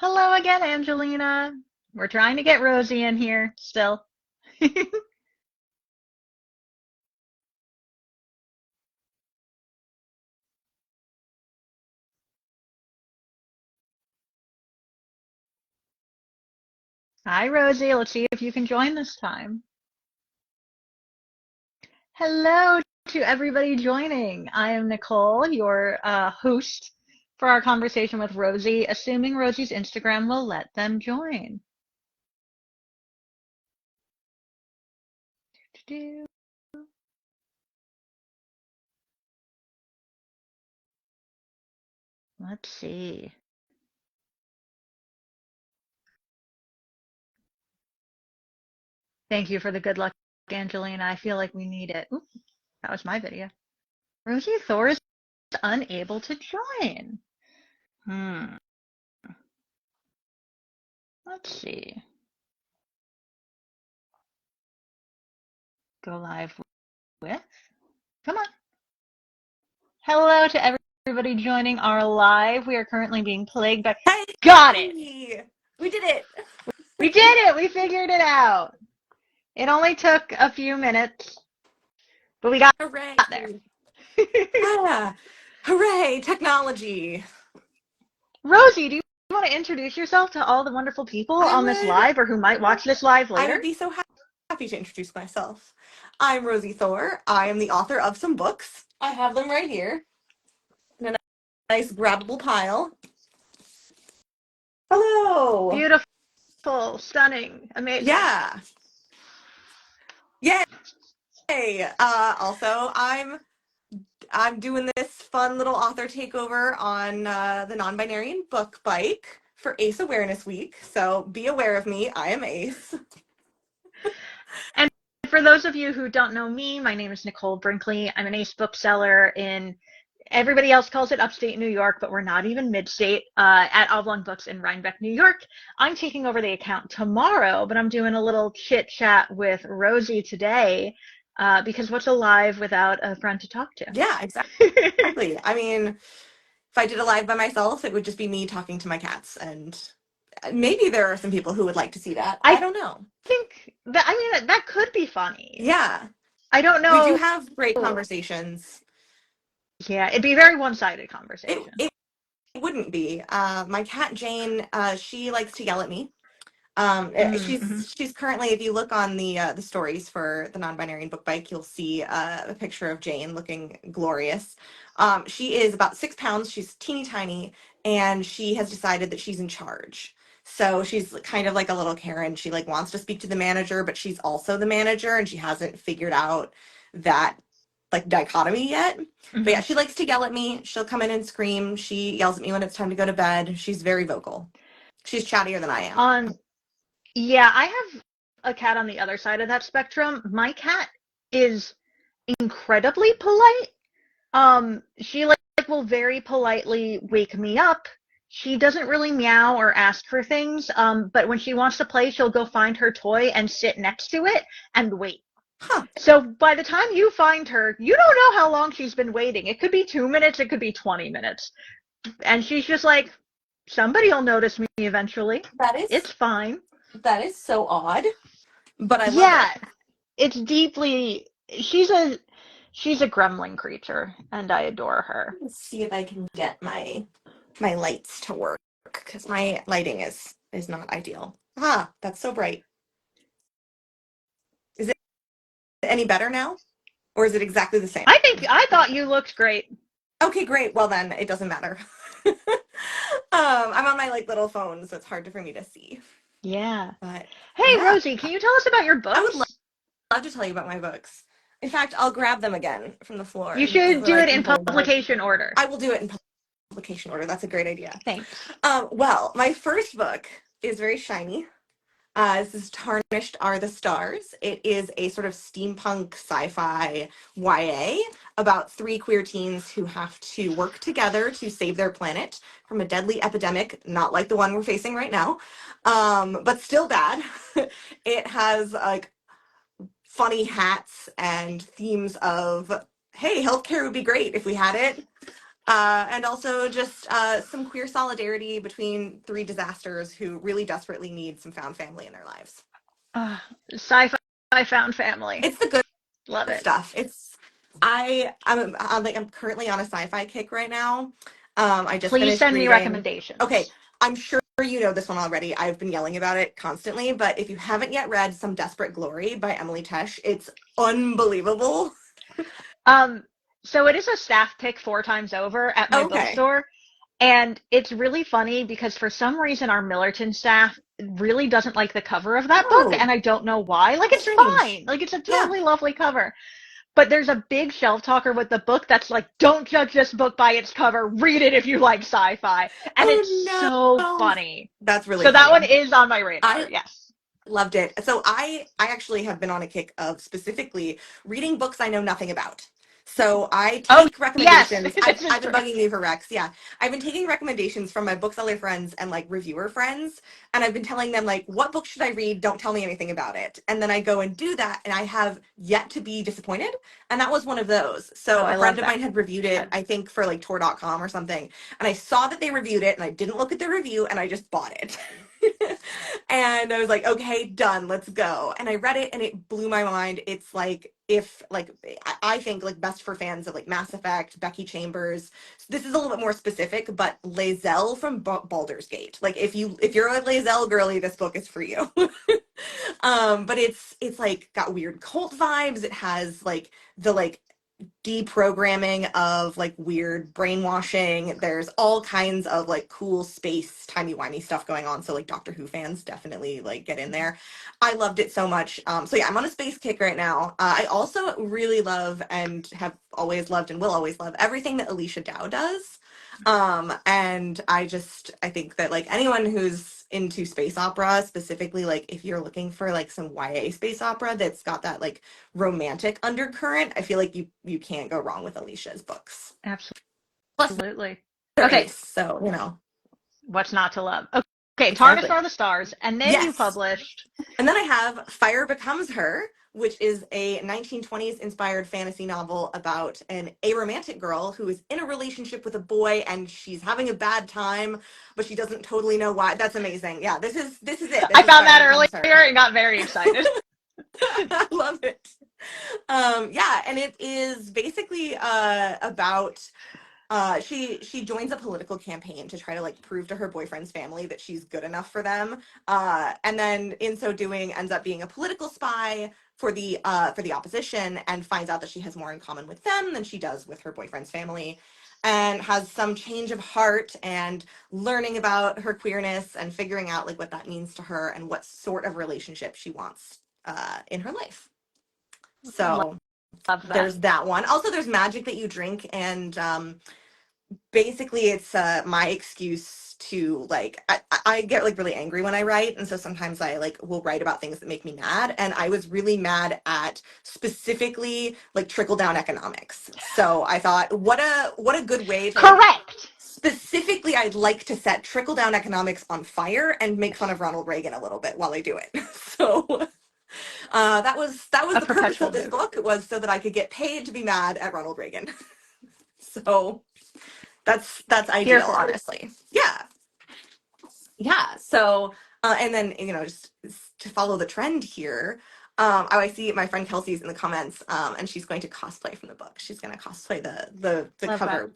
Hello again, Angelina. We're trying to get Rosie in here still. Hi, Rosie. Let's see if you can join this time. Hello to everybody joining. I am Nicole, your host for our conversation with Rosie, assuming Rosie's Instagram will let them join. Let's see. Thank you for the good luck, Angelina. I feel like we need it. Ooh, that was my video. Rosiee Thor is unable to join. Hmm. Let's see. Go live with. Come on. Hello to everybody joining our live. We are currently being plagued by. Hey, Got it! we did it! We did it! We figured it out. It only took a few minutes, but we got Hooray! there. Yeah. Hooray! Technology. Rosie, do you want to introduce yourself to all the wonderful people I on this would. live or who might watch this live I later? would be so happy to introduce myself. I'm Rosiee Thor. I am the author of some books. I have them right here in a nice grabbable pile. Hello. Beautiful, stunning, amazing. Yeah. Yay. Also, I'm doing this fun little author takeover on the non-binary and book bike for Ace Awareness Week. So be aware of me. I am Ace. And for those of you who don't know me, my name is Nicole Brinkley. I'm an ace bookseller in, everybody else calls it upstate New York, but we're not even mid-state, at Oblong Books in Rhinebeck, New York. I'm taking over the account tomorrow, but I'm doing a little chit chat with Rosie today, because what's a live without a friend to talk to? Yeah, exactly. I mean, if I did a live by myself, it would just be me talking to my cats. And maybe there are some people who would like to see that. I I don't know. think that, I mean, that could be funny. Yeah, I don't we do know. have great conversations. Yeah, it'd be a very one-sided It, conversation. it wouldn't be. My cat Jane, she likes to yell at me. Mm-hmm. She's currently, if you look on the stories for the non-binary and book bike, you'll see a picture of Jane looking glorious. She is about 6 pounds. She's teeny tiny, and she has decided that she's in charge. So she's kind of like a little Karen. She like wants to speak to the manager, but she's also the manager, and she hasn't figured out that like dichotomy yet. But Mm-hmm. yeah, she likes to yell at me. She'll come in and scream. She yells at me when it's time to go to bed. She's very vocal. She's chattier than I am. On Yeah, I have a cat on the other side of that spectrum. My cat is incredibly polite. She like will very politely wake me up. She doesn't really meow or ask for things. But when she wants to play, she'll go find her toy and sit next to it and wait. Huh. So by the time you find her, you don't know how long she's been waiting. It could be 2 minutes, it could be 20 minutes. And she's just like, somebody'll notice me eventually. That is It's fine. that is so odd, but I love it. Yeah, it's deeply she's a gremlin creature and I adore her. Let's see if I can get my lights to work because my lighting is not ideal. Ah, that's so bright. Is it any better now, or is it exactly the same? I thought you looked great. Okay, great. Well then, it doesn't matter. I'm on my like little phone, so it's hard for me to see. Yeah. But Hey yeah, Rosie, can you tell us about your I would books? love to tell you about my books. In fact, I'll grab them again from the floor You so should that do I it can in hold them. publication order. I will do it in publication order. That's a great idea. Thanks. Well, my first book is very shiny. This is Tarnished Are the Stars. It is a sort of steampunk sci-fi YA about three queer teens who have to work together to save their planet from a deadly epidemic, not like the one we're facing right now, but still bad. It has like funny hats and themes of, hey, healthcare would be great if we had it. And also just some queer solidarity between three disasters who really desperately need some found family in their lives. Uh, Sci-fi found family. It's the good Love it. stuff. I'm currently on a sci-fi kick right now. I just Please finished send me reading. Okay, recommendations. I'm sure you know this one already. I've been yelling about it constantly, but if you haven't yet read Some Desperate Glory by Emily Tesh, it's unbelievable. Um, so it is a staff pick 4 times over at my Okay. bookstore. And it's really funny because for some reason our Millerton staff really doesn't like the cover of that book, Oh, and I don't know why. Like that's it's strange. fine. Like it's a Yeah. totally lovely cover. But there's a big shelf talker with the book that's like, don't judge this book by its cover. Read it if you like sci-fi. And it's Oh so no. funny. That's really So that one funny. is on my radar. I Yes. loved it. So I actually have been on a kick of specifically reading books I know nothing about. So I Oh, take yes. recommendations. This is I've been true. bugging you for Rex. Yeah. I've been taking recommendations from my bookseller friends and like reviewer friends, and I've been telling them like what book should I read? Don't tell me anything about it. And then I go and do that and I have yet to be disappointed. And that was one of those. So Oh, a I friend love of mine had reviewed it, that. I think for like Tor.com or something. And I saw that they reviewed it and I didn't look at the review and I just bought it. And I was like, okay, done, let's go. And I read it and it blew my mind. It's like if like I think like best for fans of like Mass Effect, Becky Chambers. This is a little bit more specific, but Lae'zel from Baldur's Gate. Like if you're a Lae'zel girly, this book is for you. But it's like got weird cult vibes. It has like the like deprogramming of like weird brainwashing. There's all kinds of like cool space timey-wimey stuff going on. So like Doctor Who fans definitely like get in there. I loved it so much. So yeah, I'm on a space kick right now. I also really love and have always loved and will always love everything that Alicia Dow does. And I think that like anyone who's into space opera, specifically like if you're looking for like some YA space opera that's got that like romantic undercurrent, I feel like you can't go wrong with Alicia's books. Plus Absolutely. they're Okay, ace, so you know. what's not to love? Okay, Tarnished Exactly. Are the Stars, and then you Yes. published. And then I have Fire Becomes Her, which is a 1920s inspired fantasy novel about an aromantic girl who is in a relationship with a boy and she's having a bad time, but she doesn't totally know why. That's amazing. Yeah, this is it. This I is found Fire that Becomes Her. earlier and got very excited. I love it. Yeah, and it is basically about she joins a political campaign to try to like prove to her boyfriend's family that she's good enough for them, and then in so doing ends up being a political spy for the opposition and finds out that she has more in common with them than she does with her boyfriend's family, and has some change of heart and learning about her queerness and figuring out like what that means to her and what sort of relationship she wants in her life. So Love that. there's that one. Also, there's magic that you drink, and basically it's my excuse to like I get like really angry when I write, and so sometimes I like will write about things that make me mad, and I was really mad at specifically like trickle down economics. So I thought what a good way to like Correct. specifically I'd like to set trickle down economics on fire and make fun of Ronald Reagan a little bit while I do it. So that was A the purpose of perpetual this mood. book, was so that I could get paid to be mad at Ronald Reagan. So that's Here ideal, for it. honestly. Yeah, yeah. So and then you know just to follow the trend here, I see my friend Kelsey's in the comments, and she's going to cosplay from the book. She's going to cosplay the Love that. cover,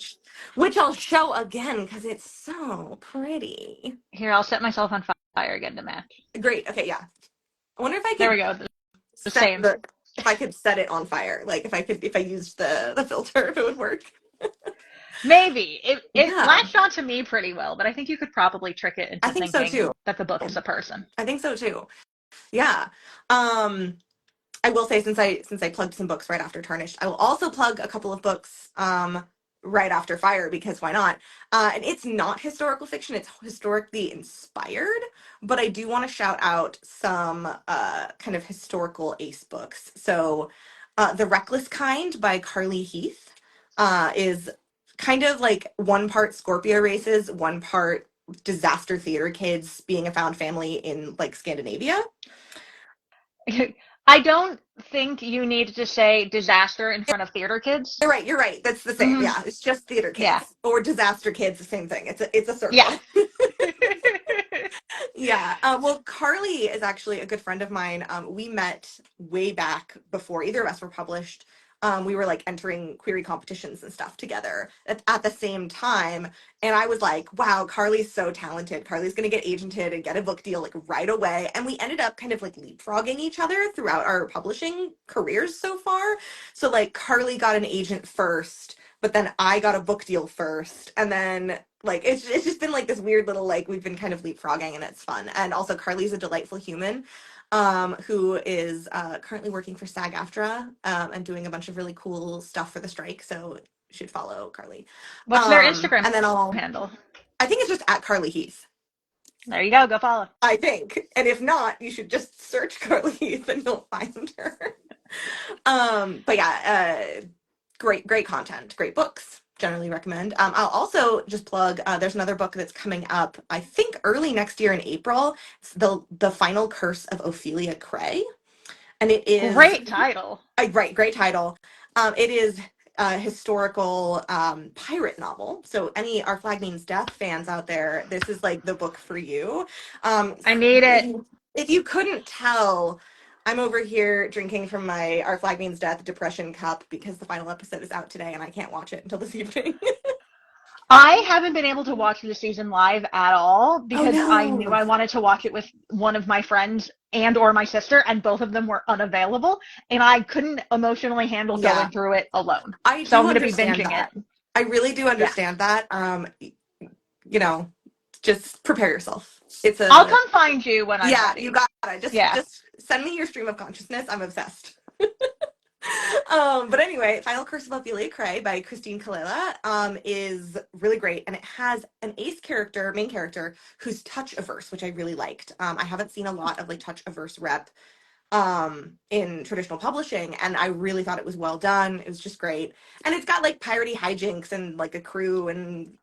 which I'll show again because it's so pretty. Here, I'll set myself on fire again to match. Great. Okay, yeah. I wonder if I There could we go. The set same. the if I could set it on fire, like if I used the filter, if it would work. Maybe. It Yeah, latched onto me pretty well, but I think you could probably trick it I into think so thinking too. that the book is a person. I think so too. Yeah. Um, I will say since I plugged some books right after Tarnished, I will also plug a couple of books right after Fire because why not? And it's not historical fiction; it's historically inspired. But I do want to shout out some kind of historical ace books. So, The Reckless Kind by Carly Heath is kind of like one part Scorpio races, one part disaster theater kids being a found family in like Scandinavia. I don't think you need to say disaster in front of theater kids. You're right. You're right. That's the same. Hmm. Yeah, it's just theater Yeah. kids or disaster kids. The same thing. It's a Yeah. circle. Yeah. Well, Carly is actually a good friend of mine. We met way back before either of us were published. We were like entering query competitions and stuff together at the same time. And I was like, wow, Carly's so talented. Carly's going to get agented and get a book deal like right away. And we ended up kind of like leapfrogging each other throughout our publishing careers so far. So like Carly got an agent first, but then I got a book deal first. And then like it's just been like this weird little like we've been kind of leapfrogging and it's fun. And also Carly's a delightful human who is currently working for SAG-AFTRA and doing a bunch of really cool stuff for the strike. So you should follow Carly. What's their Instagram And then handle? I think it's just at Carly Heath. There you go. Go follow. I think. And if not, you should just search Carly Heath and you'll find her. But yeah, great content, great books. Generally recommend. I'll also just plug. There's another book that's coming up. I think early next year in April. It's the Final Curse of Ophelia Cray, and it is Great title. right. Great title. It is a historical pirate novel. So any Our Flag Means Death fans out there, this is like the book for you. I need it. If you couldn't tell, I'm over here drinking from my Our Flag Means Death depression cup because the final episode is out today and I can't watch it until this evening. I haven't been able to watch the season live at all Oh because I knew no. I wanted to watch it with one of my friends and or my sister, and both of them were unavailable, and I couldn't emotionally handle Yeah, going through it alone. I So I'm do going to be understand binging that. it. I really do Yeah. understand that. You know, just prepare yourself. It's I'll a come find you when I'm yeah, you ready. got it. Yeah. Just send me your stream of consciousness. I'm obsessed. But anyway, Final Curse of Ophelia Cray by Christine Kalela is really great, and it has an ace character, main character, who's touch averse, which I really liked. I haven't seen a lot of like touch averse rep in traditional publishing, and I really thought it was well done. It was just great, and it's got like piratey hijinks and like a crew and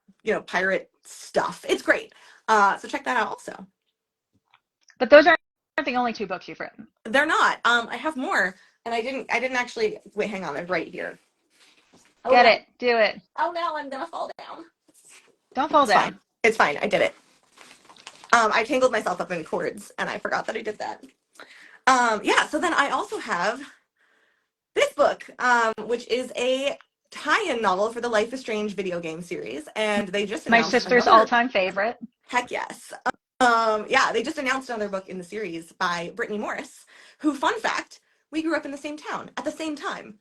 pirate stuff. It's great. So check that out also. But those aren't the only two books you've written. They're not. I have more, and I didn't actually wait. Hang on, I'm right here. Oh Get no! it. Do it. Oh no! I'm gonna fall down. Don't fall It's fine. down. It's fine. I did it. I tangled myself up in cords, and I forgot that I did that. Yeah. So then I also have this book, which is a tie-in novel for the Life is Strange video game series, and they just My announced sister's another. all-time favorite. Heck yes. Yeah, they just announced another book in the series by Brittany Morris, who, fun fact, we grew up in the same town at the same time.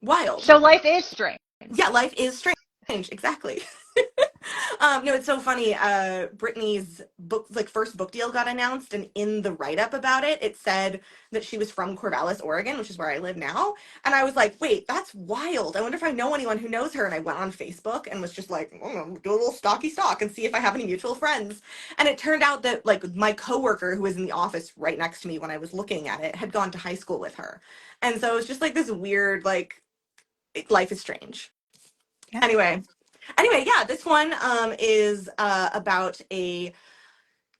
Wild. So life is strange. Yeah, life is strange. Exactly. No, it's so funny. Brittany's book, like first book deal, got announced, and in the write up about it, it said that she was from Corvallis, Oregon, which is where I live now. And I was like, wait, that's wild. I wonder if I know anyone who knows her. And I went on Facebook and was just like, do a little stalky stalk and see if I have any mutual friends. And it turned out that like my coworker who was in the office right next to me when I was looking at it had gone to high school with her. And so it was just like this weird like life is strange. Yeah. Anyway, yeah, this one is about a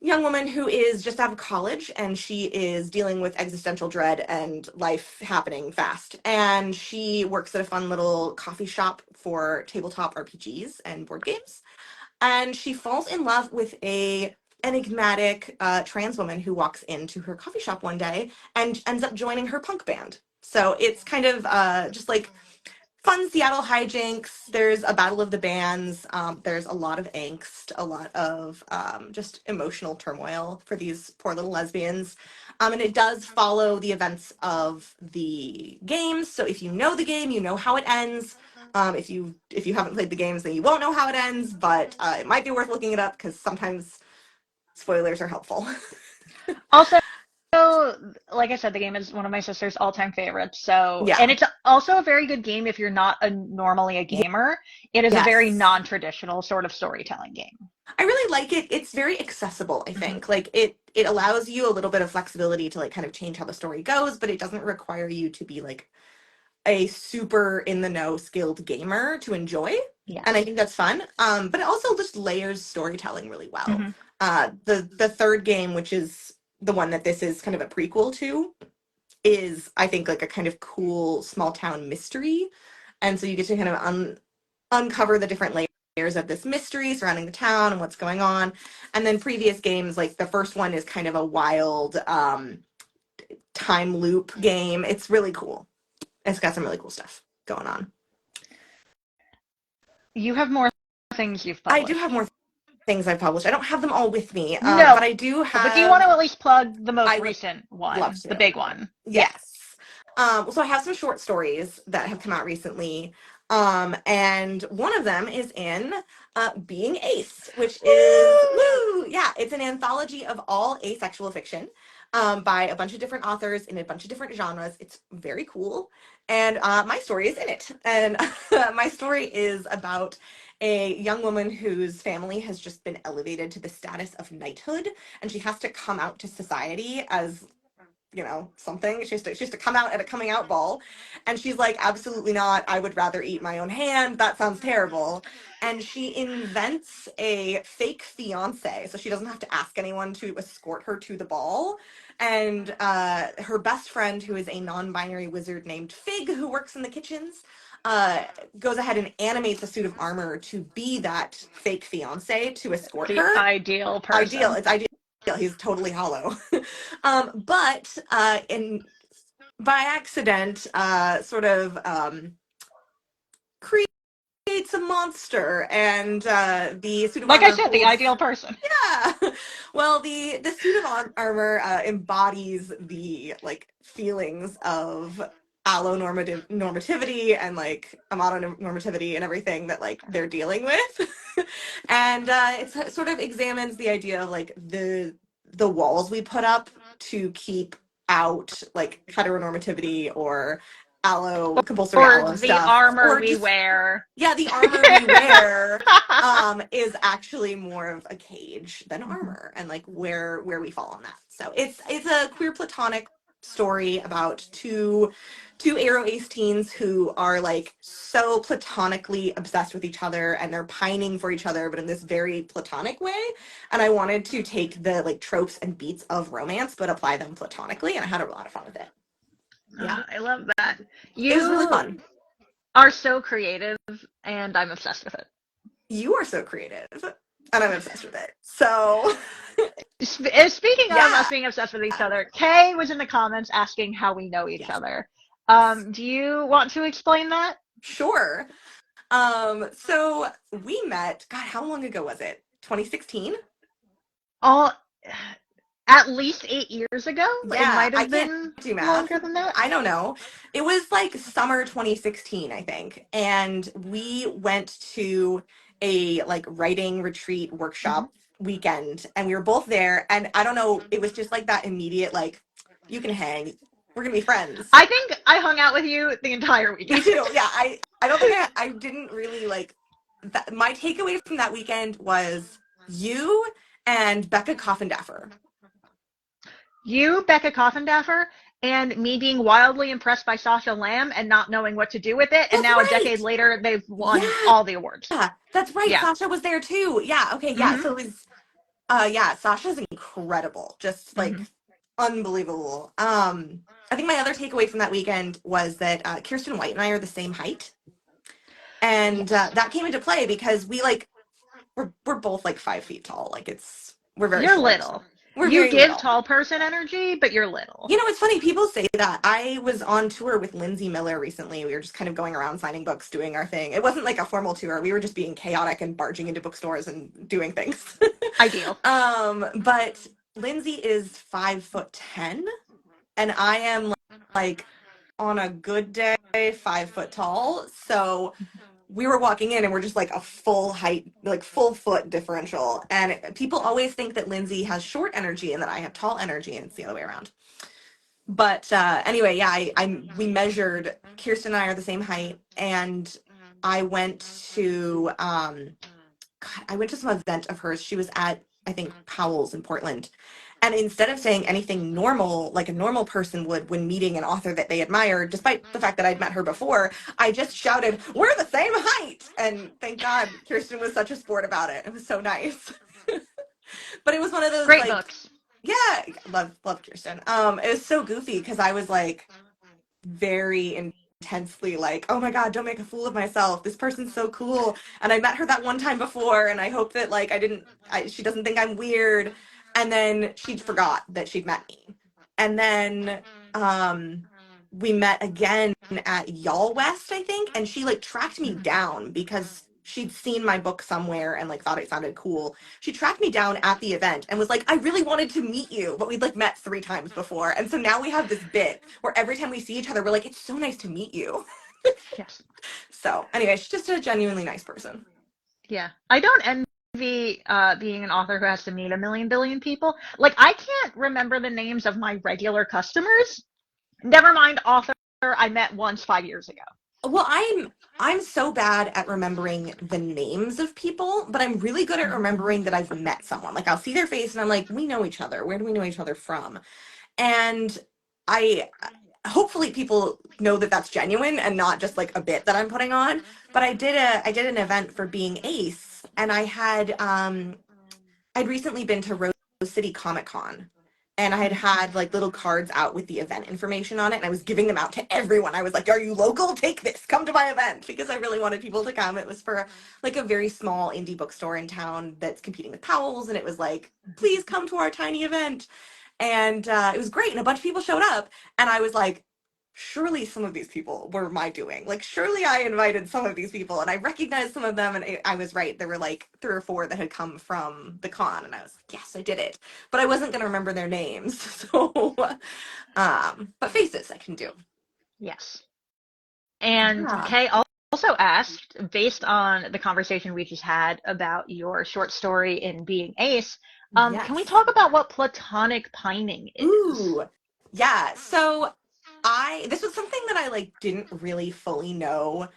young woman who is just out of college and she is dealing with existential dread and life happening fast. And she works at a fun little coffee shop for tabletop RPGs and board games. And she falls in love with a enigmatic trans woman who walks into her coffee shop one day and ends up joining her punk band. So it's kind of just like fun Seattle hijinks. There's a battle of the bands. There's a lot of angst, a lot of just emotional turmoil for these poor little lesbians. And it does follow the events of the games. So if you know the game, you know how it ends. If you haven't played the games, then you won't know how it ends. But it might be worth looking it up because sometimes spoilers are helpful. Also, like I said, the game is one of my sister's all-time favorites. So, Yeah. and it's also a very good game if you're not normally a gamer. It is a very Yes. non-traditional sort of storytelling game. I really like it. It's very accessible, I Mhm. think. Like it allows you a little bit of flexibility to like kind of change how the story goes, but it doesn't require you to be like a super in the know skilled gamer to enjoy. And I Yes. think that's fun. But it also just layers storytelling really well. Hmm. The third game, which is the one that this is kind of a prequel to, is, I think, like a kind of cool small town mystery. And so you get to kind of uncover the different layers of this mystery surrounding the town and what's going on. And then previous games, like the first one is kind of a wild time loop game. It's really cool. It's got some really cool stuff going on. You have more things you've I do have published. more things I've published. I don't have them all with me, No, but I do but do you want have. to at least plug the most I would recent love one, the to. big one? Yeah. Yes. So I have some short stories that have come out recently. And one of them is in Being Ace, which is, woo, yeah, it's an anthology of all asexual fiction by a bunch of different authors in a bunch of different genres. It's very cool. And my story is in it. And my story is about a young woman whose family has just been elevated to the status of knighthood, and she has to come out to society as something. She has to come out at a coming out ball. And she's like, absolutely not. I would rather eat my own hand. That sounds terrible. And she invents a fake fiance so she doesn't have to ask anyone to escort her to the ball. And her best friend, who is a non-binary wizard named Fig, who works in the kitchens, uh, goes ahead and animates a suit of armor to be that fake fiance to escort The her. ideal Ideal. person. It's ideal. He's totally hollow. But in by accident, sort of creates a monster, and the suit of Like I armor said, the holds. ideal person. Yeah. Well, the suit of armor embodies the like feelings of allonormativity and like amatonormativity and everything that like they're dealing with. And it sort of examines the idea of like the walls we put up to keep out like heteronormativity or allo compulsory Or allo the stuff, armor or we just, wear. yeah, the armor we wear is actually more of a cage than armor, and like where we fall on that. So it's a queer platonic story about two aro ace teens who are like so platonically obsessed with each other, and they're pining for each other, but in this very platonic way. And I wanted to take the like tropes and beats of romance but apply them platonically, and I had a lot of fun with it. Yeah, I love that. it was really You fun. are so creative, and I'm obsessed with it. You are so creative, and I'm obsessed with it. So Speaking of us yeah, being obsessed with each other, Kay was in the comments asking how we know each yes, other. Do you want to explain that? sure. So we met, God, how long ago was it? 2016? All at least 8 years ago. It Yeah, might I have can't been do math. longer than that. I don't know. It was like summer 2016, I think. And we went to a like writing retreat Mm-hmm. workshop weekend, and we were both there. And I don't know, it was just like that immediate, like, you can hang. We're gonna be friends. I think I hung out with you the entire Me weekend. too. Yeah, I don't think I didn't really like that. My takeaway from that weekend was you and Becca Coffindaffer. You, Becca Coffindaffer, and me being wildly impressed by Sasha Lamb and not knowing what to do with it. And That's now a right. decade later, they've won Yeah, all the awards. that's right. Yeah. Sasha was there too. Yeah, okay, yeah. Mm-hmm. So it was yeah, Sasha's incredible. Just like Mm-hmm. unbelievable. I think my other takeaway from that weekend was that Kirsten White and I are the same height. And Yes. that came into play because we're both like 5 feet tall. Like we're very You're short. little. We're You very give little. tall person energy, but you're little. It's funny. People say that. I was on tour with Lindsay Miller recently. We were just kind of going around signing books, doing our thing. It wasn't like a formal tour. We were just being chaotic and barging into bookstores and doing things. Ideal. But Lindsay is 5'10", and I am like on a good day 5 foot tall. So we were walking in and we're just like a full height, like full foot differential. And people always think that Lindsay has short energy and that I have tall energy, and it's the other way around. But anyway, yeah, we measured. Kirsten and I are the same height, and I went to God, I went to some event of hers. She was at, I think, Powell's in Portland. And instead of saying anything normal, like a normal person would when meeting an author that they admired, despite the fact that I'd met her before, I just shouted, "We're the same height!" And thank God Kirsten was such a sport about it. It was so nice. But it was one of those Great like, books. Yeah, love Kirsten. It was so goofy because I was like very intensely like, oh my God, don't make a fool of myself. This person's so cool. And I met her that one time before, and I hope that like she doesn't think I'm weird. And then she forgot that she'd met me. And then um we met again at Y'all West, I think, and she like tracked me down because she'd seen my book somewhere and like thought it sounded cool. She tracked me down at the event and was like, I really wanted to meet you, but we'd like met 3 times before. And so now we have this bit where every time we see each other, we're like, it's so nice to meet you. Yes. So anyway, she's just a genuinely nice person. Yeah. I don't envy being an author who has to meet a million billion people. Like, I can't remember the names of my regular customers. Never mind author I met once 5 years ago. Well, I'm so bad at remembering the names of people, but I'm really good at Mhm. remembering that I've met someone. Like I'll see their face and I'm like, we know each other. Where do we know each other from? And I hopefully people know that that's genuine and not just like a bit that I'm putting on. But I did an event for Being Ace, and I'd recently been to Rose City Comic Con, and I had Mhm. had like little cards out with the event information on it, and I was giving them out to everyone. I was like, "Are you local? Take this. Come to my event," because I really wanted people to come. It was for like a very small indie bookstore in town that's competing with Powell's, and it was like, "Please come to our tiny event." And it was great, and a bunch of people showed up, and I was like, surely some of these people were my doing. Like, surely I invited some of these people, and I recognized some of them, and I was right. There were like 3 or 4 that had come from the con, and I was like, yes, I did it. But I wasn't going to remember their names. So, but faces I can do. Yes. And Yeah. Kay also asked, based on the conversation we just had about your short story in Being Ace, can we Yes. talk about what platonic pining is? Ooh. Yeah. So this was something that I like didn't really fully know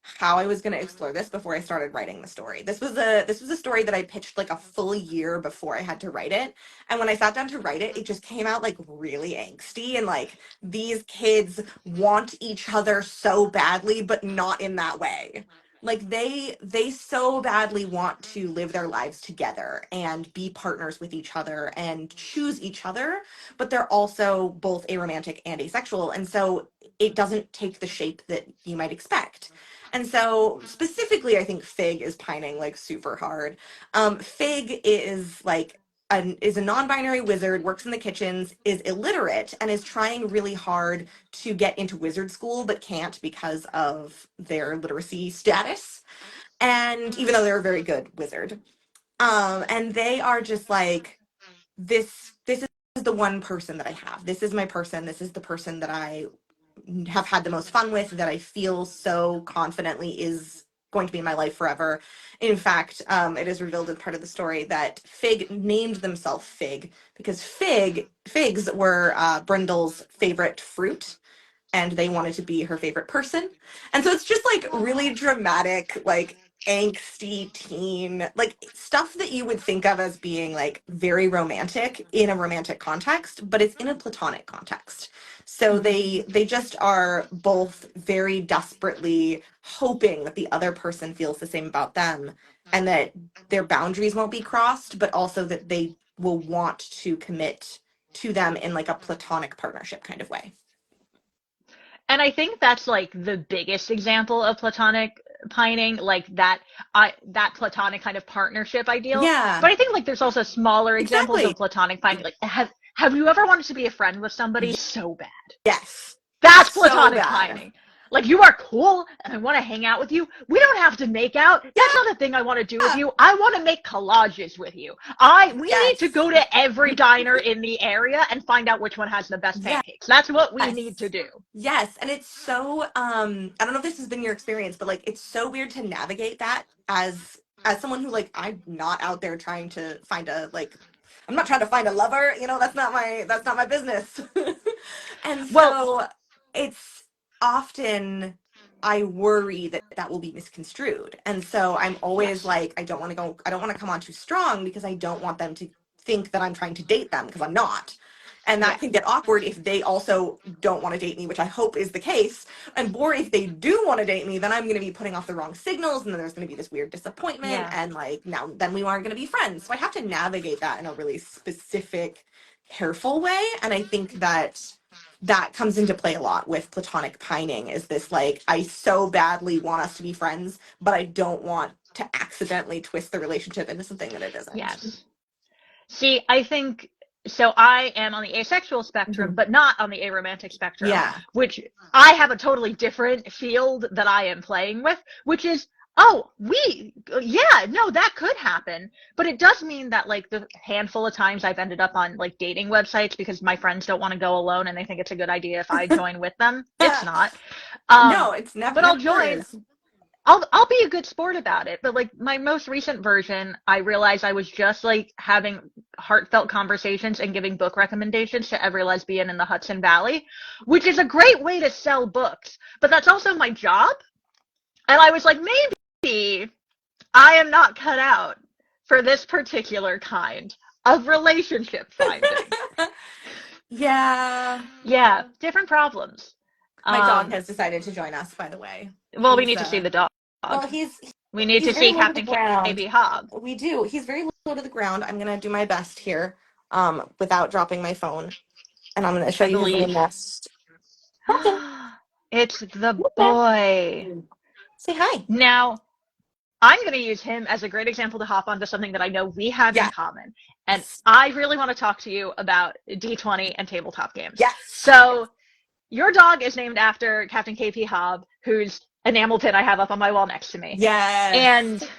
how I was going to explore this before I started writing the story. This was a story that I pitched like a full year before I had to write it. And when I sat down to write it, it just came out like really angsty, and like these kids want each other so badly but not in that way. Like they so badly want to live their lives together and be partners with each other and choose each other, but they're also both aromantic and asexual. And so it doesn't take the shape that you might expect. And so specifically, I think Fig is pining like super hard. Fig is like is a non-binary wizard, works in the kitchens, is illiterate, and is trying really hard to get into wizard school, but can't because of their literacy status. And even though they're a very good wizard, and they are just like this is the one person that I have. This is my person. This is the person that I have had the most fun with, that I feel so confidently is going to be in my life forever. In fact, it is revealed as part of the story that Fig named themselves Fig because figs were Brindle's favorite fruit, and they wanted to be her favorite person. And so it's just like really dramatic, like angsty teen, like stuff that you would think of as being like very romantic in a romantic context, but it's in a platonic context. So Mhm. they just are both very desperately hoping that the other person feels the same about them, and that their boundaries won't be crossed, but also that they will want to commit to them in like a platonic partnership kind of way. And I think that's like the biggest example of platonic pining, like that platonic kind of partnership ideal. Yeah, But I think like there's also smaller examples exactly. of platonic pining. Like have you ever wanted to be a friend with somebody so bad? Yes. That's So platonic bad. pining. Like, you are cool and I want to hang out with you. We don't have to make out. That's not a thing I want to do with Yeah. you. I want to make collages with you. We need to Yes. go to every diner in the area and find out which one has the best Yes. pancakes. That's what we need to do. Yes. And it's so I don't know if this has been your experience, but like it's so weird to navigate that as someone who like I'm not out there trying to find a like I'm not trying to find a lover, you know, that's not my business. And Well, so it's often I worry that that will be misconstrued. And so I'm always yes. like I don't want to come on too strong because I don't want them to think that I'm trying to date them because I'm not. And that Yeah. can get awkward if they also don't want to date me, which I hope is the case. And or if they do want to date me, then I'm going to be putting off the wrong signals, and then there's going to be this weird disappointment, Yeah. and like now then we aren't going to be friends. So I have to navigate that in a really specific, careful way. And I think that that comes into play a lot with platonic pining, is this like, I so badly want us to be friends, but I don't want to accidentally twist the relationship into something that it isn't. Yes. See, I think so. I am on the asexual spectrum, Mhm. but not on the aromantic spectrum, Yeah. which I have a totally different field that I am playing with, which is, oh, yeah, no, that could happen. But it does mean that, like, the handful of times I've ended up on, like, dating websites because my friends don't want to go alone and they think it's a good idea if I join with them. It's not. No, Um, it's never but I'll never join. is. I'll be a good sport about it. But like my most recent version, I realized I was just like having heartfelt conversations and giving book recommendations to every lesbian in the Hudson Valley, which is a great way to sell books. But that's also my job. And I was like, maybe I am not cut out for this particular kind of relationship finding. Yeah. Yeah, different problems. My dog Um, has decided to join us, by the way. well, we He's need to see the dog. well, We need he's to very see low to the Captain ground. KB Hobb. We do. He's very low to the ground. I'm gonna do my best here, without dropping my phone. And I'm gonna show I you his little believe. nest. Captain, It's the look there. boy. Say hi. Now, I'm going to use him as a great example to hop onto something that I know we have in Yes. common. And I really want to talk to you about D20 and tabletop games. Yes. So, your dog is named after Captain KP Hobb, whose enamel pin I have up on my wall next to me. Yes. And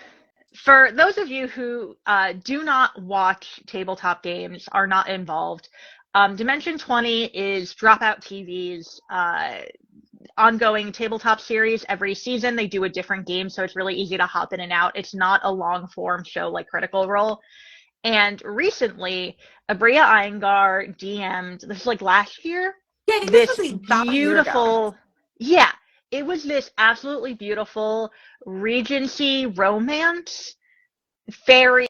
for those of you who do not watch tabletop games, are not involved, Dimension 20 is Dropout TV's ongoing tabletop series. Every season they do a different game, so it's really easy to hop in and out. It's not a long form show like Critical Role. And recently, Abria Iyengar DM'd, this is like last year, Yeah, I think this this was about a year ago. beautiful, yeah, it was this absolutely beautiful Regency romance fairy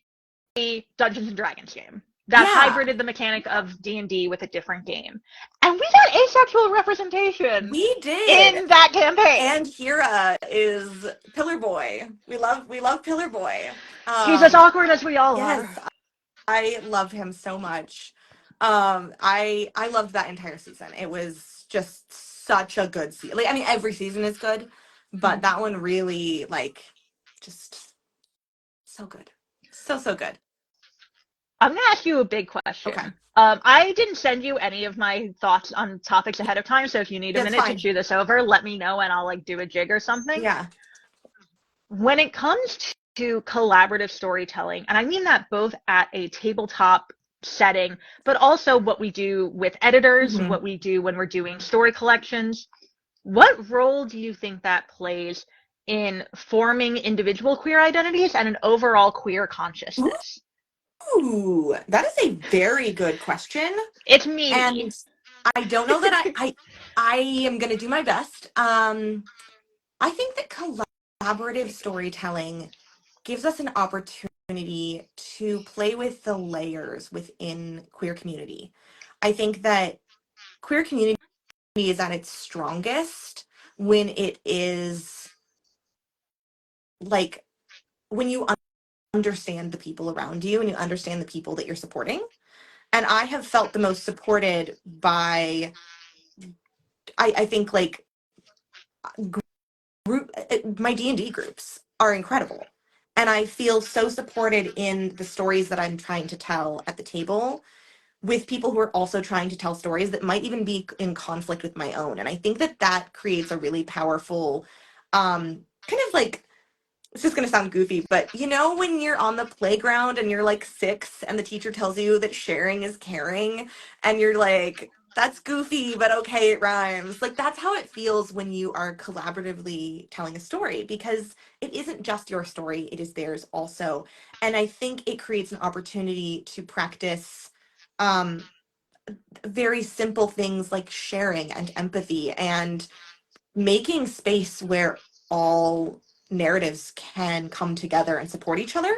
Dungeons and Dragons game that Yeah, hybrided the mechanic of D&D with a different game. And we got asexual representation we did. in that campaign. And Hira is Pillar Boy. We love Pillar Boy. He's as awkward as we all Yes, are. I love him so much. I loved that entire season. It was just such a good season. Like, I mean, every season is good, but that one really, like, just so good. So good. I'm going to ask you a big Okay, question. I didn't send you any of my thoughts on topics ahead of time, so if you need a that's minute to fine. chew this over, let me know and I'll like do a jig or something. Yeah. When it comes to collaborative storytelling, and I mean that both at a tabletop setting, but also what we do with editors, Mhm. what we do when we're doing story collections, what role do you think that plays in forming individual queer identities and an overall queer consciousness? Ooh, that is a very good question. It's meaty. And I don't know that I am gonna do my best. I think that collaborative storytelling gives us an opportunity to play with the layers within queer community. I think that queer community is at its strongest when it is like when you understand the people around you and you understand the people that you're supporting. And I have felt the most supported by I think like group my D&D groups are incredible. And I feel so supported in the stories that I'm trying to tell at the table with people who are also trying to tell stories that might even be in conflict with my own. And I think that that creates a really powerful kind of like, it's just going to sound goofy, but you know, when you're on the playground and you're like 6 and the teacher tells you that sharing is caring, and you're like, that's goofy, but okay, it rhymes. Like, that's how it feels when you are collaboratively telling a story, because it isn't just your story, it is theirs also. And I think it creates an opportunity to practice um, very simple things like sharing and empathy and making space where all narratives can come together and support each other.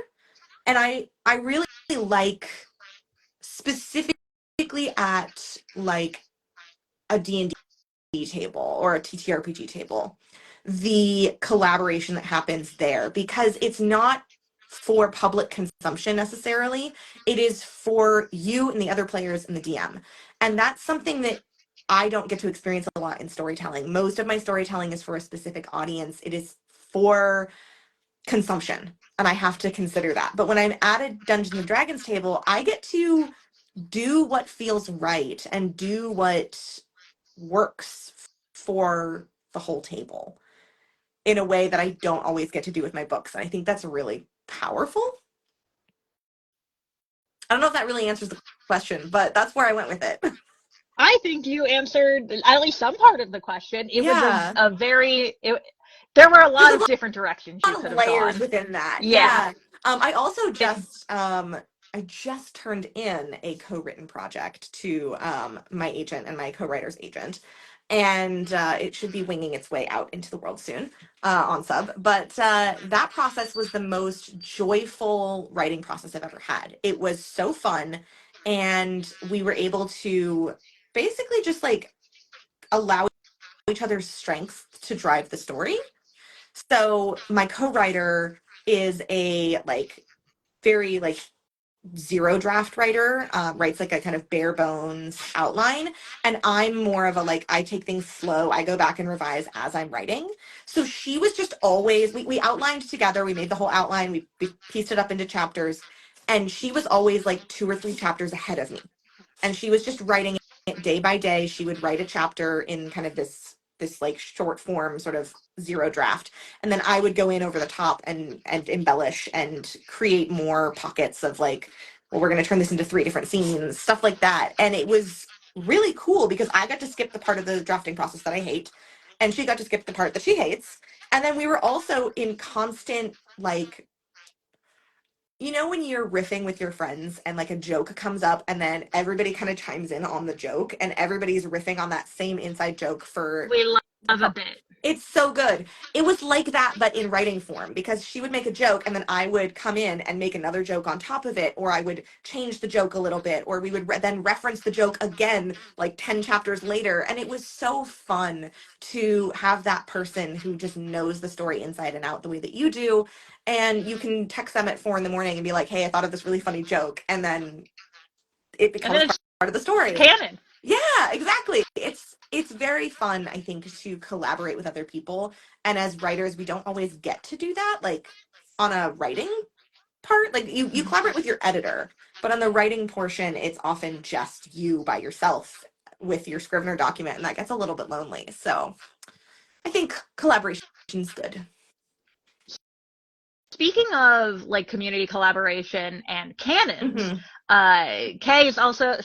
And I really like specifically typically at like a D&D table or a TTRPG table, the collaboration that happens there, because it's not for public consumption necessarily. It is for you and the other players and the DM. And that's something that I don't get to experience a lot in storytelling. Most of my storytelling is for a specific audience. It is for consumption, and I have to consider that. But when I'm at a Dungeons and Dragons table, I get to do what feels right and do what works for the whole table in a way that I don't always get to do with my books. And I think that's really powerful. I don't know if that really answers the question, but that's where I went with it. I think you answered at least some part of the question. It was Yeah. a very, there were a There's lot a of different directions you lot could of have layers gone. within that. Yeah. Yeah. I also It, I just turned in a co-written project to my agent and my co-writer's agent, and it should be winging its way out into the world soon on sub. But that process was the most joyful writing process I've ever had. It was so fun, and we were able to basically just like allow each other's strengths to drive the story. So my co-writer is a like very like zero draft writer, writes like a kind of bare bones outline, and I'm more of a like I take things slow. I go back and revise as I'm writing. So she was just always we outlined together. We made the whole outline. We pieced it up into chapters, and she was always like 2 or 3 chapters ahead of me, and she was just writing it day by day. She would write a chapter in kind of this like short form sort of zero draft, and then I would go in over the top and embellish and create more pockets of like, well, we're going to turn this into 3 different scenes, stuff like that. And it was really cool because I got to skip the part of the drafting process that I hate, and she got to skip the part that she hates. And then we were also in constant like, you know, when you're riffing with your friends and like a joke comes up and then everybody kind of chimes in on the joke and everybody's riffing on that same inside joke for we love a bit. it's so good. It was like that, but in writing form, because she would make a joke and then I would come in and make another joke on top of it, or I would change the joke a little bit, or we would then reference the joke again like 10 chapters later. And it was so fun to have that person who just knows the story inside and out the way that you do. And you can text them at 4 in the morning and be like, hey, I thought of this really funny joke. And then it And becomes then part of the it's story. canon. Yeah, exactly. It's very fun, I think, to collaborate with other people. And as writers, we don't always get to do that, like on a writing part. Like you collaborate with your editor, but on the writing portion, it's often just you by yourself with your Scrivener document, and that gets a little bit lonely. So I think collaboration's good. Speaking of like community collaboration and canons, Hmm. Kay is also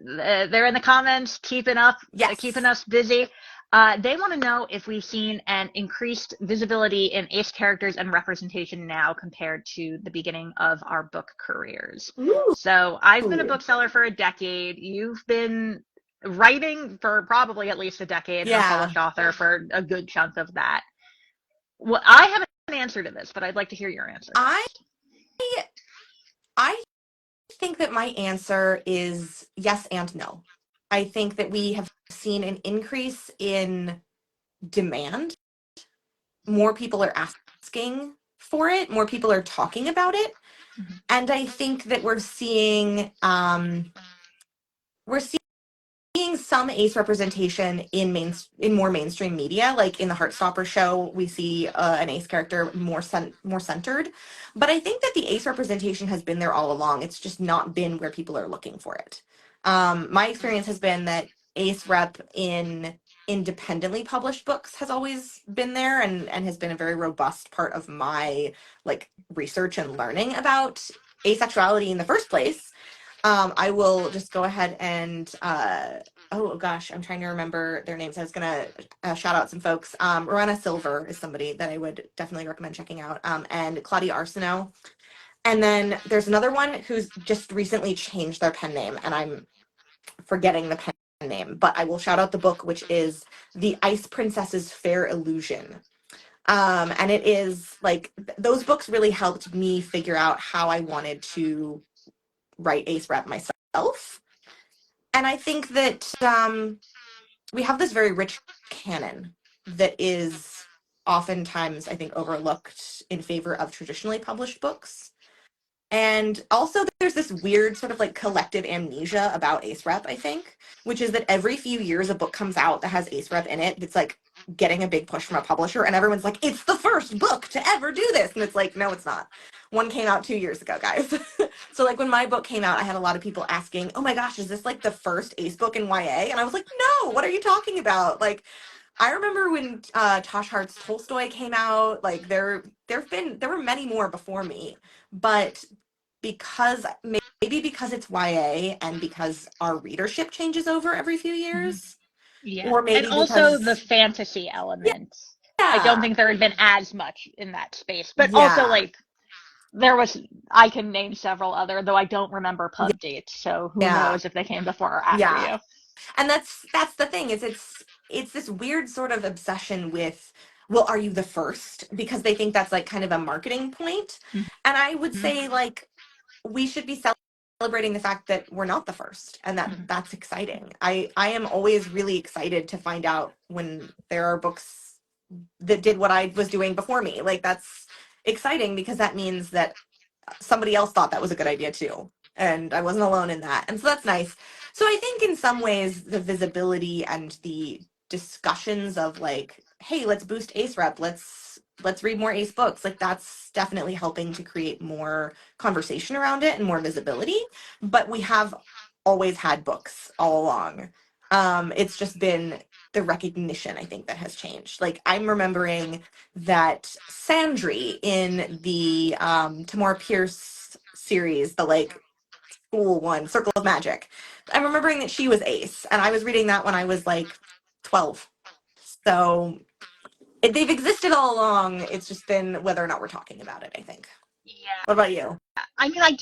they're in the comments keeping Yes. us busy. They want to know if we've seen an increased visibility in ace characters and representation now compared to the beginning of our book careers. Ooh. So I've been a bookseller for a decade. You've been writing for probably at least a decade and a Yeah. published author for a good chunk of that. Well, I have an answer to this, but I'd like to hear your answer I first. I think that my answer is yes and no. I think that we have seen an increase in demand. More people are asking for it, more people are talking about it. And I think that we're seeing some ace representation in more mainstream media, like in the Heartstopper show we see an ace character more centered. But I think that the ace representation has been there all along. It's just not been where people are looking for it. My experience has been that ace rep in independently published books has always been there, and has been a very robust part of my like research and learning about asexuality in the first place. I will just go ahead and oh gosh, I'm trying to remember their names. I was gonna shout out some folks. Rowena Silver is somebody that I would definitely recommend checking out. And Claudia Arsenault. And then there's another one who's just recently changed their pen name, and I'm forgetting the pen name, but I will shout out the book, which is The Ice Princess's Fair Illusion. And it is like those books really helped me figure out how I wanted to write ace rep myself. And I think that we have this very rich canon that is oftentimes, I think, overlooked in favor of traditionally published books. And also, there's this weird sort of like collective amnesia about Ace Rep, I think, which is that every few years a book comes out that has Ace Rep in it that's like getting a big push from a publisher, and everyone's like, it's the first book to ever do this. And it's like, no, it's not. One came out 2 years ago, guys. So, like, when my book came out, I had a lot of people asking, oh my gosh, is this like the first Ace book in YA? And I was like, no, what are you talking about? Like, I remember when Tosh Hart's Tolstoy came out, like, there were many more before me, but because maybe because it's YA and because our readership changes over every few Mm-hmm. years, Yeah. or And maybe also the because fantasy element. I don't yeah, think there had been as much in that space. But also, yeah, like, there was, I can name several other, though I don't remember yeah, pub dates, so who yeah, knows if they came before or after yeah. you. And that's the thing is it's this weird sort of obsession with, well, are you the first? Because they think that's like kind of a marketing point. And I would Mm-hmm. say like we should be celebrating the fact that we're not the first, and Mm-hmm. that's exciting. I am always really excited to find out when there are books that did what I was doing before me. Like that's exciting because that means that somebody else thought that was a good idea too. And I wasn't alone in that. And so that's nice. So I think in some ways the visibility and the discussions of like, hey, let's boost Ace Rep, let's read more Ace books. Like that's definitely helping to create more conversation around it and more visibility. But we have always had books all along. It's just been the recognition, I think, that has changed. Like I'm remembering that Sandry in the Tamora Pierce series, the like school one, Circle of Magic. I'm remembering that she was Ace, and I was reading that when I was like 12. So they've existed all along. It's just been whether or not we're talking about it, I think. Yeah. What about you? I mean, I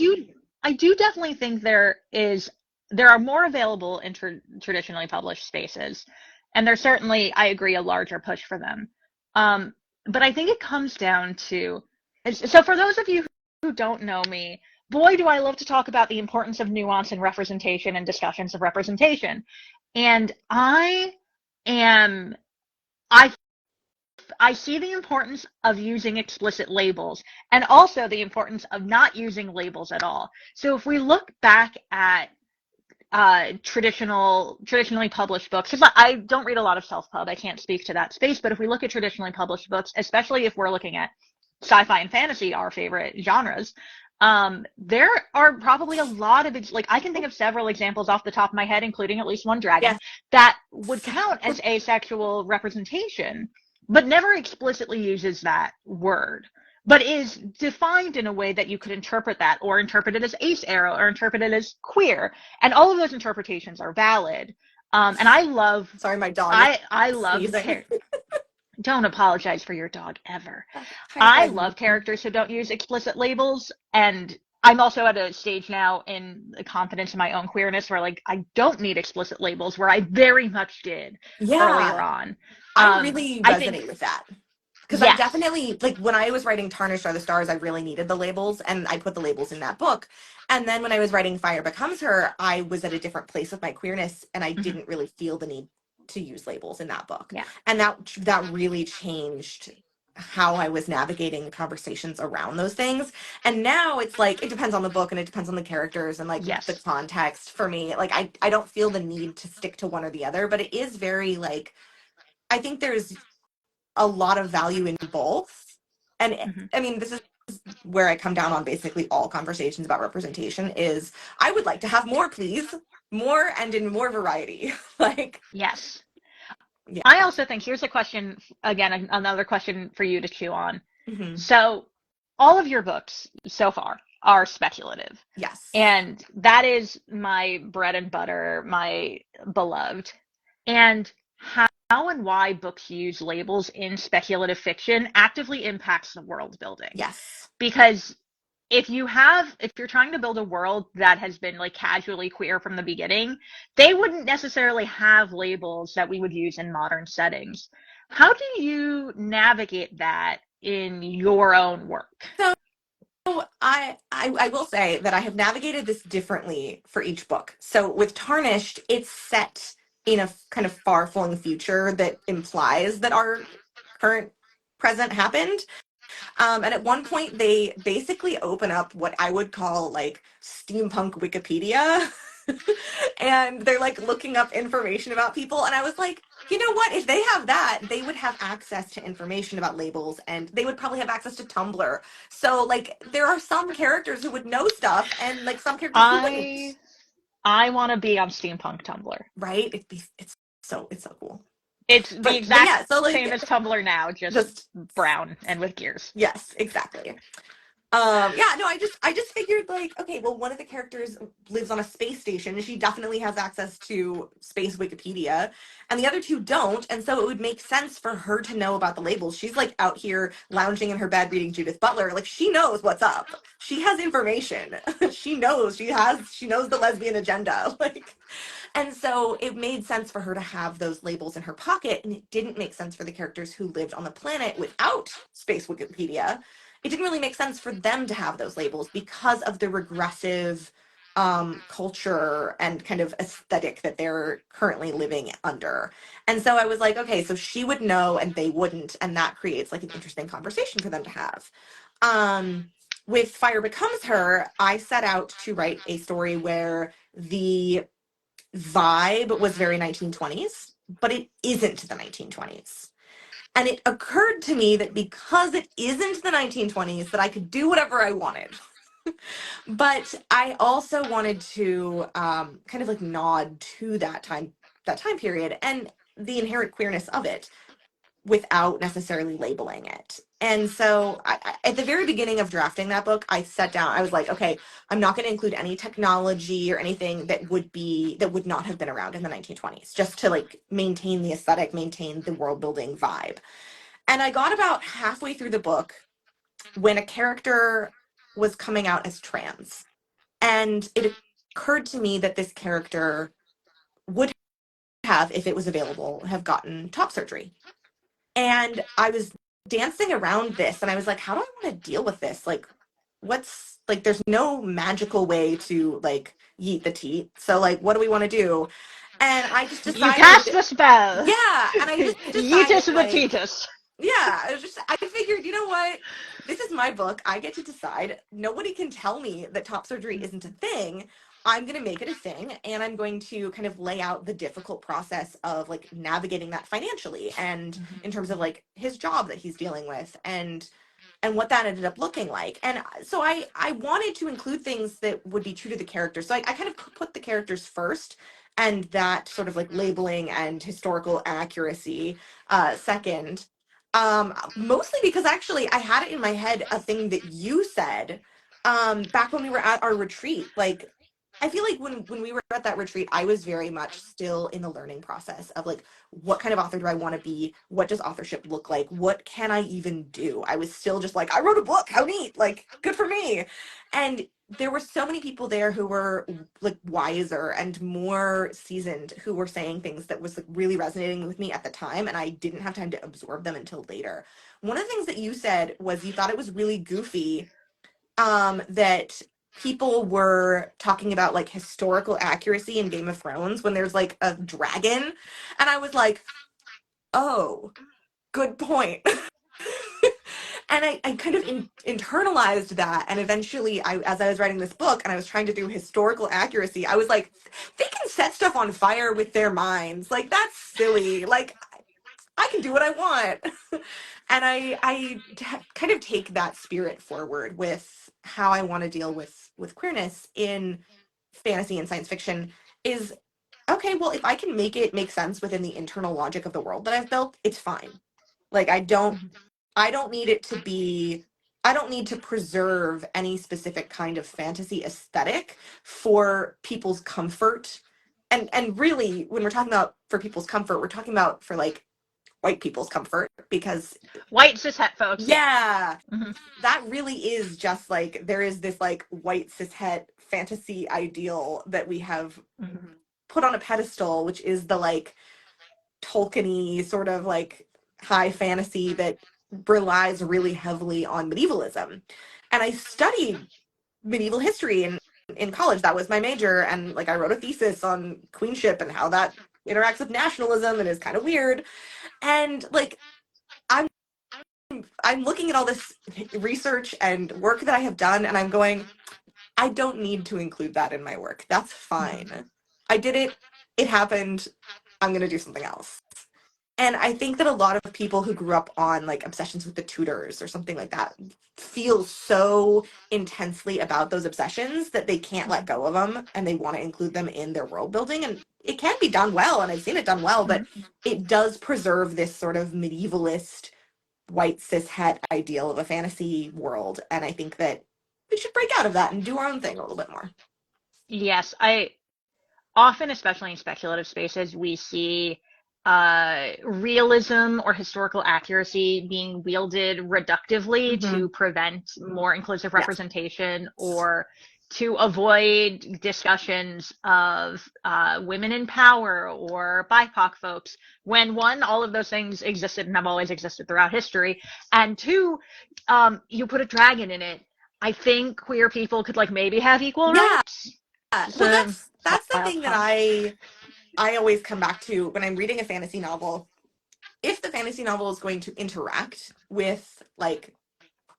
do definitely think there are more available in traditionally published spaces, and there's certainly, I agree, a larger push for them. Um, but I think it comes down to, so for those of you who don't know me, boy, do I love to talk about the importance of nuance and representation and discussions of representation. And am, I I see the importance of using explicit labels and also the importance of not using labels at all. So if we look back at traditionally published books, because I don't read a lot of self-pub, I can't speak to that space, but if we look at traditionally published books, especially if we're looking at sci-fi and fantasy, our favorite genres, there are probably a lot of, like, I can think of several examples off the top of my head, including at least one dragon, Yes. that would count as asexual representation, but never explicitly uses that word, but is defined in a way that you could interpret that, or interpret it as ace arrow, or interpret it as queer, and all of those interpretations are valid. And Sorry, my dog is I love sneezing. don't apologize for your dog ever. High I five love me. characters who don't use explicit labels, and I'm also at a stage now in the confidence in my own queerness where, like, I don't need explicit labels, where I very much did earlier Yeah, on. I really I think resonate with that. Because I yes. definitely like when I was writing Tarnished Are the Stars, I really needed the labels, and I put the labels in that book. And then when I was writing Fire Becomes Her, I was at a different place with my queerness, and I Mhm. didn't really feel the need to use labels in that book. Yeah. And that really changed how I was navigating conversations around those things. And now it's like it depends on the book and it depends on the characters and like the Yes. context for me. Like I don't feel the need to stick to one or the other, but it is very like I think there's a lot of value in both. And Hmm. I mean, this is where I come down on basically all conversations about representation is I would like to have more, please. More and in more variety. Like, Yes. yeah. I also think here's a question, again, another question for you to chew on. Hmm. So, all of your books so far are speculative, Yes. and that is my bread and butter, my beloved. And how and why books use labels in speculative fiction actively impacts the world building. Yes. Because if you're trying to build a world that has been, like, casually queer from the beginning, they wouldn't necessarily have labels that we would use in modern settings. How do you navigate that in your own work? So I will say that I have navigated this differently for each book. So with Tarnished, it's set in a kind of far-flung future that implies that our current present happened. And at one point, they basically open up what I would call like steampunk Wikipedia. And they're like looking up information about people. And I was like, you know what? If they have that, they would have access to information about labels and they would probably have access to Tumblr. So, like, there are some characters who would know stuff and like some characters who wouldn't, I I want to be on steampunk Tumblr. right? It's so cool. It's the But exact yeah, so same like as Tumblr now, just just brown and with gears. yes, exactly. Yeah, no, I just figured like, okay, well, one of the characters lives on a space station and she definitely has access to space Wikipedia, and the other two don't, and so it would make sense for her to know about the labels. She's like out here lounging in her bed reading Judith Butler, like she knows what's up. She has information. She knows the lesbian agenda. Like, and so it made sense for her to have those labels in her pocket, and it didn't make sense for the characters who lived on the planet without space Wikipedia. It didn't really make sense for them to have those labels because of the regressive culture and kind of aesthetic that they're currently living under. And so I was like, okay, so she would know and they wouldn't, and that creates like an interesting conversation for them to have. With Fire Becomes Her, I set out to write a story where the vibe was very 1920s, but it isn't the 1920s. And it occurred to me that because it isn't the 1920s, that I could do whatever I wanted. But I also wanted to kind of like nod to that time period and the inherent queerness of it without necessarily labeling it. And so at the very beginning of drafting that book, I sat down, I was like, okay, I'm not going to include any technology or anything that would not have been around in the 1920s, just to like maintain the aesthetic, maintain the world building vibe. And I got about halfway through the book when a character was coming out as trans. And it occurred to me that this character would have, if it was available, have gotten top surgery. And I was dancing around this and I was like, how do I want to deal with this? Like, what's like, there's no magical way to like yeet the teat. So, like, what do we want to do? And I just You cast decided, the spell. yeah. And I just decided, Yeetus like, Vatitus. yeah, I figured, you know what? This is my book. I get to decide. Nobody can tell me that top surgery isn't a thing. I'm going to make it a thing and I'm going to kind of lay out the difficult process of like navigating that financially and in terms of like his job that he's dealing with and what that ended up looking like. And so I wanted to include things that would be true to the characters. So I kind of put the characters first and that sort of like labeling and historical accuracy second. Mostly because actually I had it in my head a thing that you said back when we were at our retreat. Like I feel like when we were at that retreat, I was very much still in the learning process of like, what kind of author do I want to be? What does authorship look like? What can I even do? I was still just like, I wrote a book. How neat. Like, good for me. And there were so many people there who were like wiser and more seasoned who were saying things that was like really resonating with me at the time. And I didn't have time to absorb them until later. One of the things that you said was you thought it was really goofy that people were talking about like historical accuracy in Game of Thrones when there's like a dragon. And I was like, oh, good point. And I kind of internalized that. And eventually, as I was writing this book and I was trying to do historical accuracy, I was like, they can set stuff on fire with their minds. Like, that's silly. Like, I can do what I want. And kind of take that spirit forward with how I want to deal with queerness in fantasy and science fiction is okay, well, if I can make it make sense within the internal logic of the world that I've built, it's fine. Like I don't need it to be I don't need to preserve any specific kind of fantasy aesthetic for people's comfort. And really when we're talking about for people's comfort, we're talking about for like white people's comfort because White cishet folks, yeah. yeah, Mm-hmm. that really is just like there is this like white cishet fantasy ideal that we have Mm-hmm. put on a pedestal, which is the like Tolkien-y sort of like high fantasy that relies really heavily on medievalism. And I studied medieval history in college. That was my major. And like I wrote a thesis on queenship and how that interacts with nationalism and is kind of weird. And like I'm I'm looking at all this research and work that I have done and I'm going, I don't need to include that in my work. That's fine. I did it. It happened. I'm going to do something else. And I think that a lot of people who grew up on like obsessions with the Tudors or something like that feel so intensely about those obsessions that they can't let go of them and they want to include them in their world building. And it can be done well, and I've seen it done well, but it does preserve this sort of medievalist white cis het ideal of a fantasy world. And I think that we should break out of that and do our own thing a little bit more. Yes, I often, especially in speculative spaces, we see realism or historical accuracy being wielded reductively Mm-hmm. to prevent more inclusive Yes. representation or to avoid discussions of women in power or BIPOC folks, when one, all of those things existed and have always existed throughout history, and two, you put a dragon in it. I think queer people could like maybe have equal Yeah. rights. It's Well, a that's the wild thing that thought. I always come back to when I'm reading a fantasy novel. If the fantasy novel is going to interact with like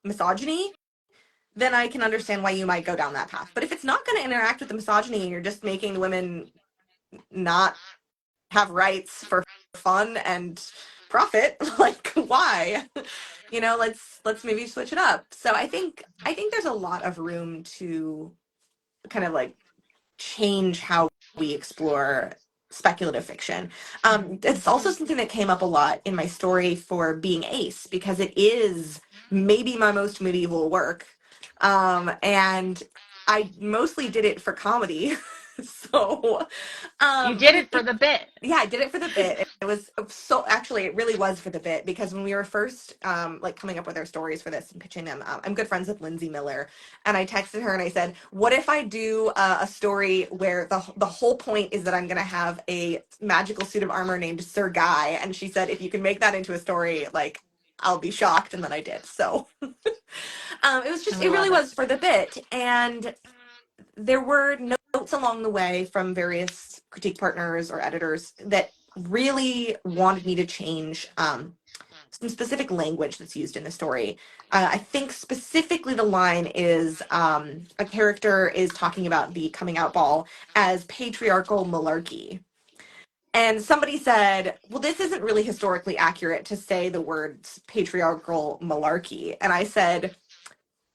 misogyny, then I can understand why you might go down that path. But if it's not going to interact with the misogyny and you're just making the women not have rights for fun and profit, like why? You know, let's maybe switch it up. So I think there's a lot of room to kind of like change how we explore speculative fiction. It's also something that came up a lot in my story for Being Ace because it is maybe my most medieval work. And I mostly did it for comedy. So, You but did it for the bit. yeah, I did it for the bit. It was so actually, it really was for the bit because when we were first like coming up with our stories for this and pitching them, I'm good friends with Lindsay Miller, and I texted her and I said, "What if I do a story where the whole point is that I'm gonna have a magical suit of armor named Sir Guy?" And she said, "If you can make that into a story, like I'll be shocked." And then I did. So it was just We it really love it. was for the bit, and there were notes along the way from various critique partners or editors that really wanted me to change some specific language that's used in the story. I think specifically the line is a character is talking about the coming out ball as patriarchal malarkey. And somebody said, well, this isn't really historically accurate to say the words patriarchal malarkey. And I said,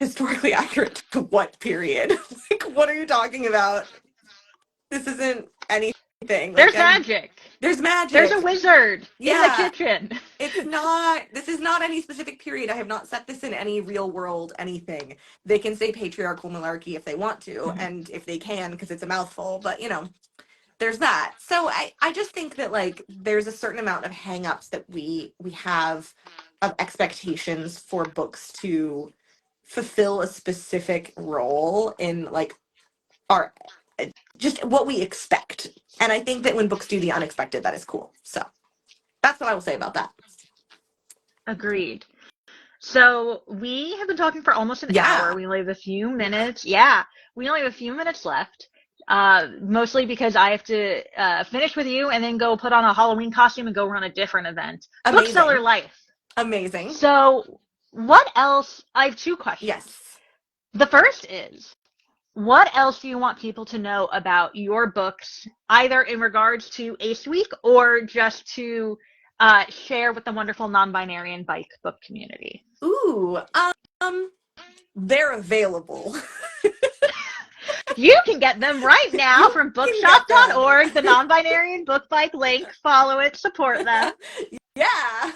historically accurate to what period? Like, what are you talking about? This isn't anything. Like, There's magic. there's There's a magic. wizard in the Yeah, kitchen. this is not any specific period. I have not set this in any real world anything. They can say patriarchal monarchy if they want to, and if they can, because it's a mouthful, but you know, there's that. So I just think that like there's a certain amount of hangups that we have of expectations for books to fulfill a specific role in like our just what we expect. And I think that when books do the unexpected, that is cool. So that's what I will say about that. Agreed. So we have been talking for almost an hour. Yeah, We only have a few minutes. Yeah, we only have a few minutes left. Mostly because I have to finish with you and then go put on a Halloween costume and go run a different event. Bookseller amazing. life. Amazing. So what else? I have two questions. Yes. The first is, what else do you want people to know about your books, either in regards to Ace Week or just to share with the wonderful non-binary and bike book community? Ooh, they're available. You can get them right now You from can get them. bookshop.org, the non-binary and book bike link. Follow it, support them. Yeah.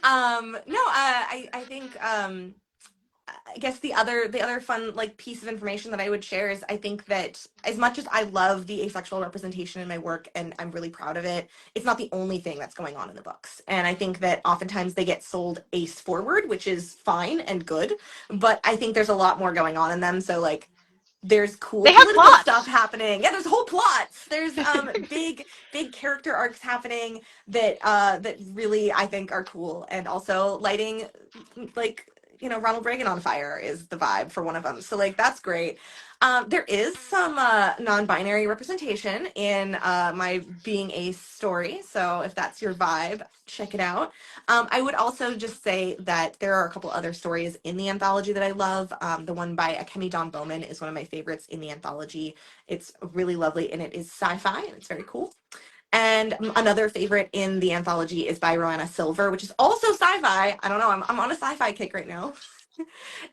No, I think I guess the other fun like piece of information that I would share is I think that as much as I love the asexual representation in my work and I'm really proud of it, it's not the only thing that's going on in the books. And I think that oftentimes they get sold ace forward, which is fine and good, but I think there's a lot more going on in them. So like there's cool They have political stuff plots. happening. Yeah, there's whole plots. There's big character arcs happening that that really I think are cool and also lighting like Ronald Reagan on fire is the vibe for one of them. So like that's great. There is some non-binary representation in my Being a story. So if that's your vibe, check it out. I would also just say that there are a couple other stories in the anthology that I love. The one by Akemi Dawn Bowman is one of my favorites in the anthology. It's really lovely and it is sci-fi and it's very cool. And another favorite in the anthology is by Roanna Silver, which is also sci-fi. I don't know, I'm on a sci-fi kick right now.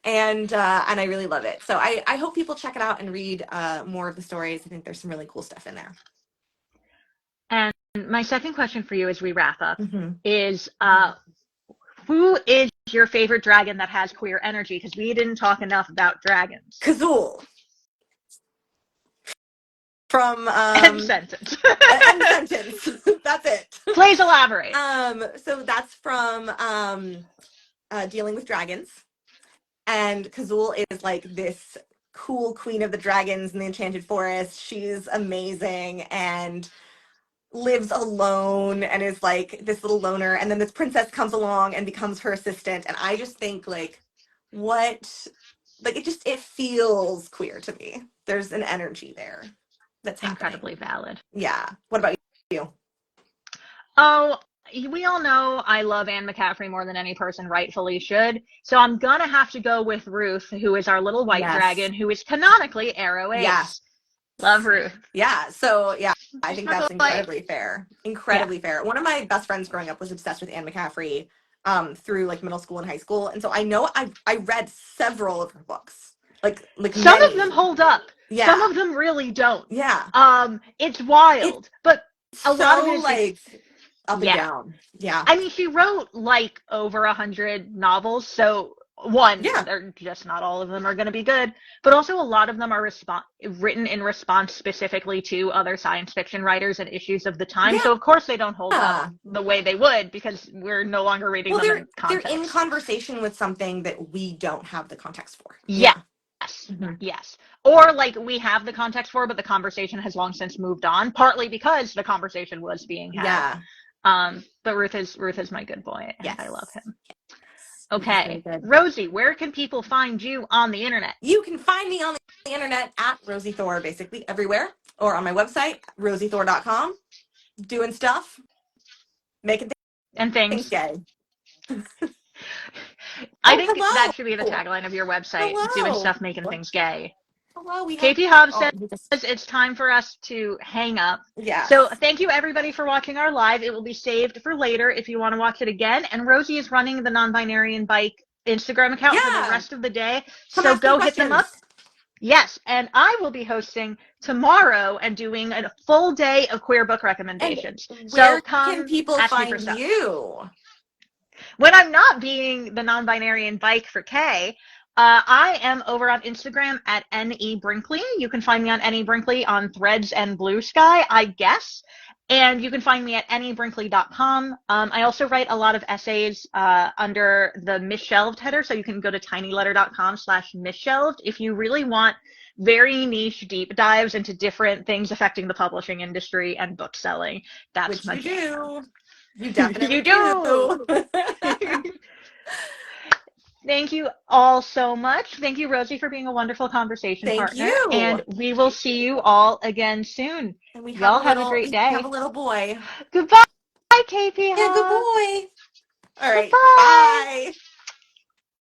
And I really love it. So I hope people check it out and read more of the stories. I think there's some really cool stuff in there. And my second question for you as we wrap up Mm-hmm. is who is your favorite dragon that has queer energy? Because we didn't talk enough about dragons. Kazul. From End sentence. End sentence. That's it. Please elaborate. So that's from Dealing with Dragons. And Kazul is like this cool queen of the dragons in the Enchanted Forest. She's amazing and lives alone and is like this little loner. And then this princess comes along and becomes her assistant. And I just think like, what, like it feels queer to me. There's an energy there that's Incredibly happening. valid. Yeah. What about you? Oh, we all know I love Anne McCaffrey more than any person rightfully should. So I'm going to have to go with Ruth, who is our little white dragon, who is canonically Arrow Ace. Yes. Love Ruth. Yeah. So, yeah, I Just think not that's the incredibly fair. Incredibly fair. One of my best friends growing up was obsessed with Anne McCaffrey through like middle school and high school. And so I know I read several of her books. Like some many. of them hold up. Yeah. Some of them really don't. Yeah. It's wild. But a lot of it is like up and down. Yeah. I mean, she wrote like over 100 novels, so one, they're just not all of them are going to be good, but also a lot of them are written in response specifically to other science fiction writers and issues of the time. So of course they don't hold up the way they would because we're no longer reading them in context. They're in conversation with something that we don't have the context for. Yes. Yes. Or like we have the context for, but the conversation has long since moved on, partly because the conversation was being had. But Ruth is my good boy. And I love him. Okay. Rosie, where can people find you on the internet? You can find me on the internet at Rosiee Thor, basically everywhere, or on my website, rosiethor.com, doing stuff, making things gay. I think that should be the tagline of your website, doing stuff, making things gay. Hello, KP Hobbs says it's time for us to hang up. Yeah. So thank you everybody for watching our live. It will be saved for later if you want to watch it again. And Rosie is running the Non-Binary Bike Instagram account for the rest of the day. So go hit them up. Yes, and I will be hosting tomorrow and doing a full day of queer book recommendations. And where can people find you? When I'm not being the Non-Binary Bike for Kay, I am over on Instagram at NE Brinkley. You can find me on NE Brinkley on Threads and Blue Sky, I guess. And you can find me at nebrinkley.com. I also write a lot of essays under the Misshelved header, so you can go to tinyletter.com/misshelved if you really want very niche deep dives into different things affecting the publishing industry and book selling. That's my jam. You definitely do. Thank you all so much. Thank you, Rosie, for being a wonderful conversation partner. Thank you. And we will see you all again soon. And y'all have a great day. We have a little boy. Goodbye, KP. Yeah, good boy. All right. Bye. Bye.